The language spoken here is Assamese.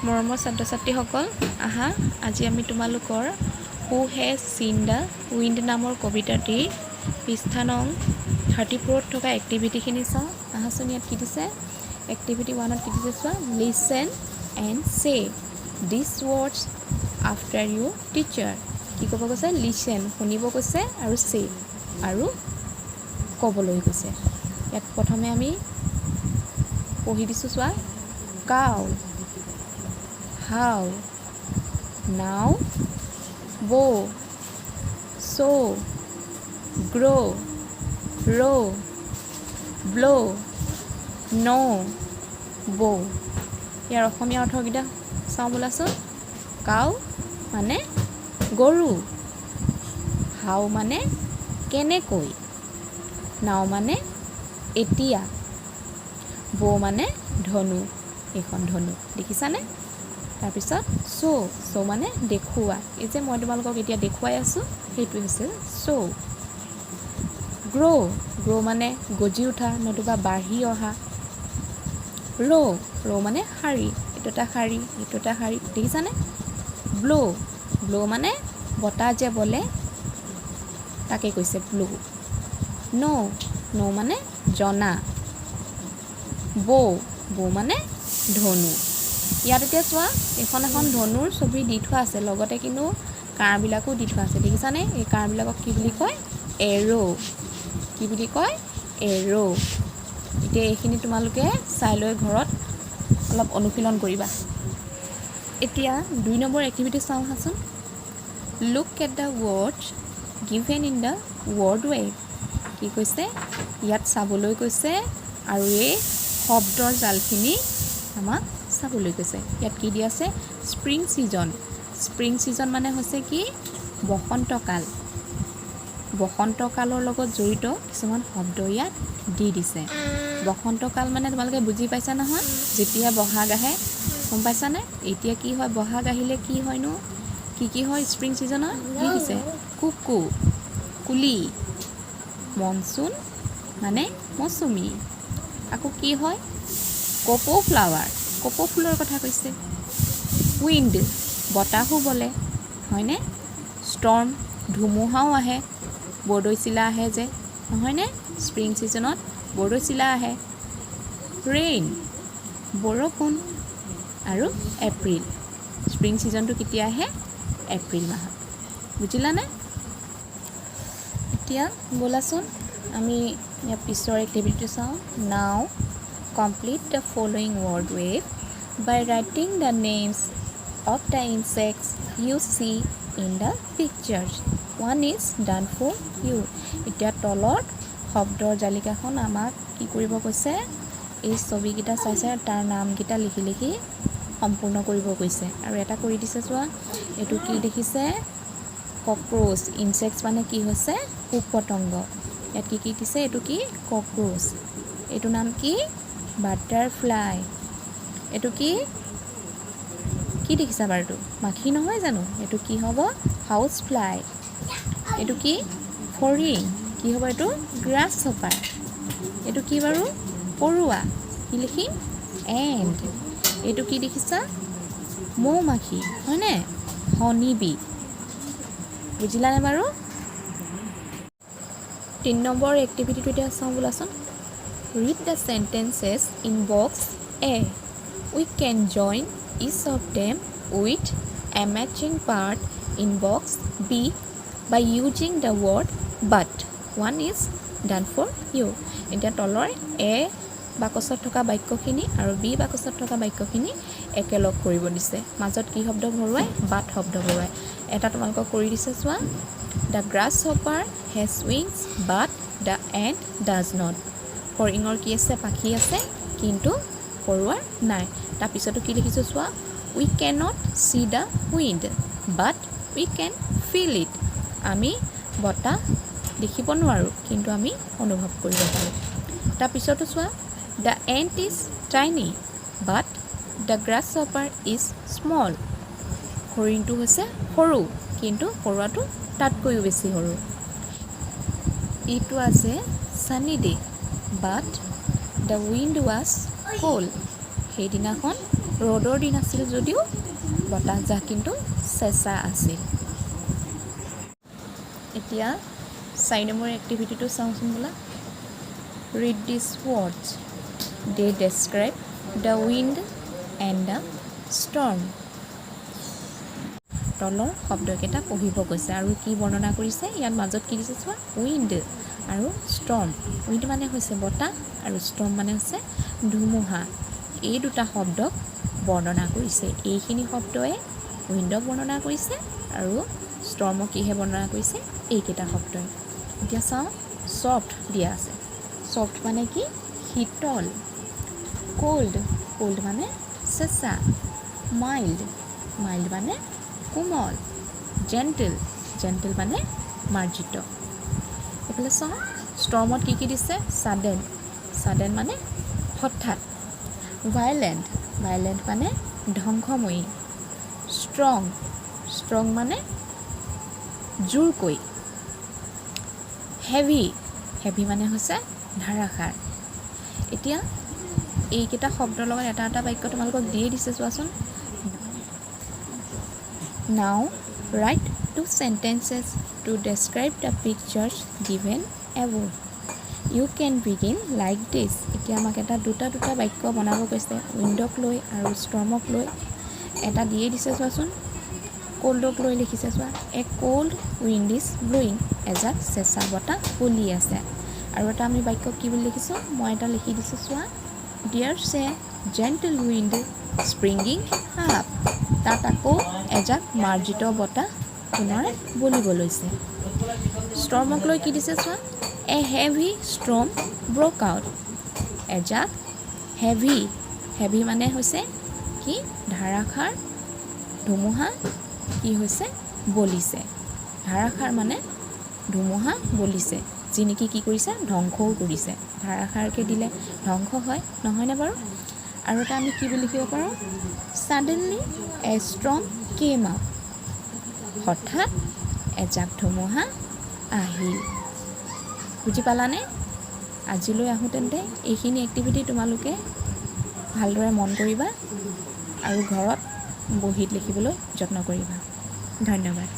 মৰমৰ ছাত্ৰ-ছাত্ৰীসকল, আহা আজি আমি তোমালোকৰ who has seen the wind নামৰ কবিতাটিৰ পৃষ্ঠা নং 34ত থকা এক্টিভিটিখিনি চাওঁ। আহাচোন, ইয়াত কি দিছে? এক্টিভিটি 1ত কি দিছে চোৱা, listen and say this words after you teacher. কি ক'ব কৈছে? লিচেন, শুনিব কৈছে, আৰু চে, আৰু ক'বলৈ কৈছে। ইয়াত প্ৰথমে আমি পঢ়ি দিছোঁ চোৱা। Cow, how, now, bow, sow, grow, row, blow, know, bow। ইয়াৰ অসমীয়া অৰ্থকেইটা চাওঁ বোলাচোন। কাউ মানে গৰু, হাও মানে কেনেকৈ, নাও মানে এতিয়া, বৌ মানে ধনু, এইখন ধনু দেখিছানে? তাৰপিছত চ' মানে দেখুওৱা, এই যে মই তোমালোকক এতিয়া দেখুৱাই আছোঁ সেইটোৱে হৈছে চ'। গ্ৰ' মানে গজি উঠা নতুবা বাঢ়ি অহা। ৰ' মানে শাৰী, এইটো এটা শাৰী, এইটো এটা শাৰী দেখিছানে? ব্ল' মানে বতাহ যে বলে তাকে কৈছে ব্ল'। ন' মানে জনা। বৌ মানে ধনু। ইয়াত এতিয়া চোৱা, এখন ধনুৰ ছবি দি থোৱা আছে, লগতে কিন্তু কাঁড়বিলাকো দি থোৱা আছে দেখিছানে? এই কাঁড়বিলাকক কি বুলি কয়? এৰ'। কি বুলি কয়? এৰ'। এতিয়া এইখিনি তোমালোকে চাই লৈ ঘৰত অলপ অনুশীলন কৰিবা। এতিয়া 2 নম্বৰ এক্টিভিটি চাওঁ আহাচোন। Look at the words given in the word web. কি কৈছে? ইয়াত চাবলৈ কৈছে, আৰু এই শব্দৰ জালখিনি আমাক চাবলৈ কৈছে। ইয়াত কি দি আছে? Spring season. স্প্ৰিং ছিজন মানে হৈছে কি? বসন্তকাল। বসন্তকালৰ লগত জড়িত কিছুমান শব্দ ইয়াত দি দিছে। বসন্তকাল মানে তোমালোকে বুজি পাইছা নহয়? যেতিয়া বহাগ আহে, গম পাইছানে? এতিয়া কি হয়? বহাগ আহিলে কি হয়নো? কি হয় স্প্ৰিং ছিজনত? কি দিছে? কুকু, কুলি, মনচুন মানে মৌচুমী। আকৌ কি হয়? কপৌ ফ্লাৱাৰ, কপৌ ফুলৰ কথা কৈছে। উইণ্ড, বতাহো বলে, হয়নে? ষ্টৰ্ম, ধুমুহাও আহে, বৰদৈচিলা আহে যে, নহয়নে? স্প্ৰিং ছিজনত বৰদৈচিলা আহে। ৰেইন, বৰষুণ, আৰু এপ্ৰিল। স্প্ৰিং ছিজনটো কেতিয়া আহে? এপ্ৰিল মাহত। বুজিলানে? এতিয়া ব'লাচোন আমি ইয়াৰ পিছৰ এক্টিভিটিটো চাওঁ। নাও complete the following word wave by writing the names of the insects you see in the pictures. One is done for you. এতিয়া তলত শব্দৰ জালিকাখন আমাক কি কৰিব কৈছে? এই ছবিকেইটা চাইছে, তাৰ নামকেইটা লিখি লিখি সম্পূৰ্ণ কৰিব কৈছে। আৰু এটা কৰি দিছে চোৱা, এইটো কি দেখিছে? ককৰোচ। ইনচেক্টছ মানে কি হৈছে? পোক পতংগ। ইয়াত কি দিছে? এইটো কি? ককৰোচ। এইটো নাম কি? বাটাৰফ্লাই। এইটো কি দেখিছা বাৰু? এইটো মাখি নহয় জানো? এইটো কি হ'ব? House fly. এইটো কি? ফৰিং। কি হ'ব এইটো? Grass hopper. এইটো কি বাৰু? পৰুৱা। কি লিখিম? এণ্ড। এইটো কি দেখিছা? মৌ-মাখি, হয়নে? Honey B. বুজিলানে বাৰু? 3 নম্বৰ এক্টিভিটিটো এতিয়া চাওঁ বোলাচোন। Read the sentences in box A. We can join each of them with a matching part in box B by using the word but. One is done for you. এতিয়া তলৰ এ বাকচত থকা বাক্যখিনি আৰু বি বাকচত থকা বাক্যখিনি একেলগ কৰিব দিছে। মাজত কি শব্দ ভৰোৱাই? বাট শব্দ ভৰোৱাই। এটা তোমালোকক কৰি দিছে চোৱা। The grasshopper has wings but the ant does not. ফৰিঙৰ কি আছে? পাখি আছে, কিন্তু পৰুৱাৰ নাই। তাৰপিছতো কি দেখিছোঁ চোৱা। We cannot see the wind but we can feel it. আমি বতাহ দেখিব নোৱাৰোঁ, কিন্তু আমি অনুভৱ কৰিব পাৰোঁ। তাৰপিছতো চোৱা। The ant is tiny but the grasshopper is small. ফৰিংটো হৈছে সৰু, কিন্তু পৰুৱাটো তাতকৈও বেছি সৰু। ইটো আছে sunny day but the wind was cold. সেইদিনাখন ৰ'দৰ দিন আছিল যদিও বতাহজাক কিন্তু চেঁচা আছিল। এতিয়া 4 নম্বৰ এক্টিভিটিটো চাওঁচোন বোলা। Read this words, they describe the wind and the storm. তলৰ শব্দকেইটা পঢ়িব কৈছে আৰু কি বৰ্ণনা কৰিছে, ইয়াত মাজত কি দিছে চোৱা, উইণ্ড আৰু ষ্টৰ্ম। উইণ্ড মানে হৈছে বতাহ আৰু ষ্টৰ্ম মানে হৈছে ধুমুহা। এই দুটা শব্দক বৰ্ণনা কৰিছে। এইখিনি শব্দই উইণ্ডক বৰ্ণনা কৰিছে আৰু ষ্টৰ্মক কিহে বৰ্ণনা কৰিছে, এইকেইটা শব্দই। এতিয়া চাওঁ, ছফ্ট দিয়া আছে। ছফ্ট মানে কি, শীতল। কোল্ড, কোল্ড মানে চেঁচা। মাইল্ড, মাইল্ড মানে কোমল। জেণ্টেল, জেণ্টেল মানে মাৰ্জিত। এইফালে চাওঁ, ষ্টৰ্মত কি কি দিছে, ছাডেন, ছাডেন মানে হঠাৎ। ভাইলেণ্ট, ভাইলেণ্ট মানে ধ্বংসময়ী। ষ্ট্ৰং, ষ্ট্ৰং মানে জোৰকৈ। হেভি, হেভি মানে হৈছে ধাৰাসাৰ। এতিয়া এইকেইটা শব্দৰ লগত এটা এটা বাক্য তোমালোকক দিয়ে দিছে চোৱাচোন। নাও right 2 sentences to describe the pictures given above. You can begin like this. এতিয়া আমাক দুটা বাক্য বনাব কৈছে, উইণ্ডক লৈ আৰু ষ্টৰ্মক লৈ। এটা দিয়ে দিছে চোৱাচোন, কোল্ডক লৈ লিখিছে চোৱা, এ কোল্ড উইণ্ড ইজ ব্লোয়িং, এজাক চেঁচা বতাহ বলি আছে। আৰু এটা আমি বাক্য কি বুলি লিখিছোঁ, মই এটা লিখি দিছোঁ চোৱা, ডিয়াৰ্ছ এ জেণ্টেল উইণ্ড স্প্ৰিংগিং আপ। তাত আকৌ এজাক মাৰ্জিত বতাহ পুনৰ বলিব লৈছে। ষ্টৰ্মক লৈ কি দিছে চোৱা, a heavy storm broke out. এজাক হেভি, হেভি মানে হৈছে কি, ধাৰাসাৰ ধুমুহা কি হৈছে, বলিছে। ধাৰাসাৰ মানে ধুমুহা বলিছে, যি নেকি কি কৰিছে, ধ্বংসও কৰিছে। ধাৰাসাৰকৈ দিলে ধ্বংস হয়, নহয়নে বাৰু? আৰু এটা আমি কি বুলি লিখিব পাৰোঁ, ছাডেনলি এ ষ্টৰ্ম কেম আপ। হঠাৎ এজাক ধুমুহা আহিল। বুজি পালানে? আজিলৈ আহোঁ তেন্তে এইখিনি এক্টিভিটি তোমালোকে ভালদৰে মন কৰিবা আৰু ঘৰত বহীত লিখিবলৈ যত্ন কৰিবা। ধন্যবাদ।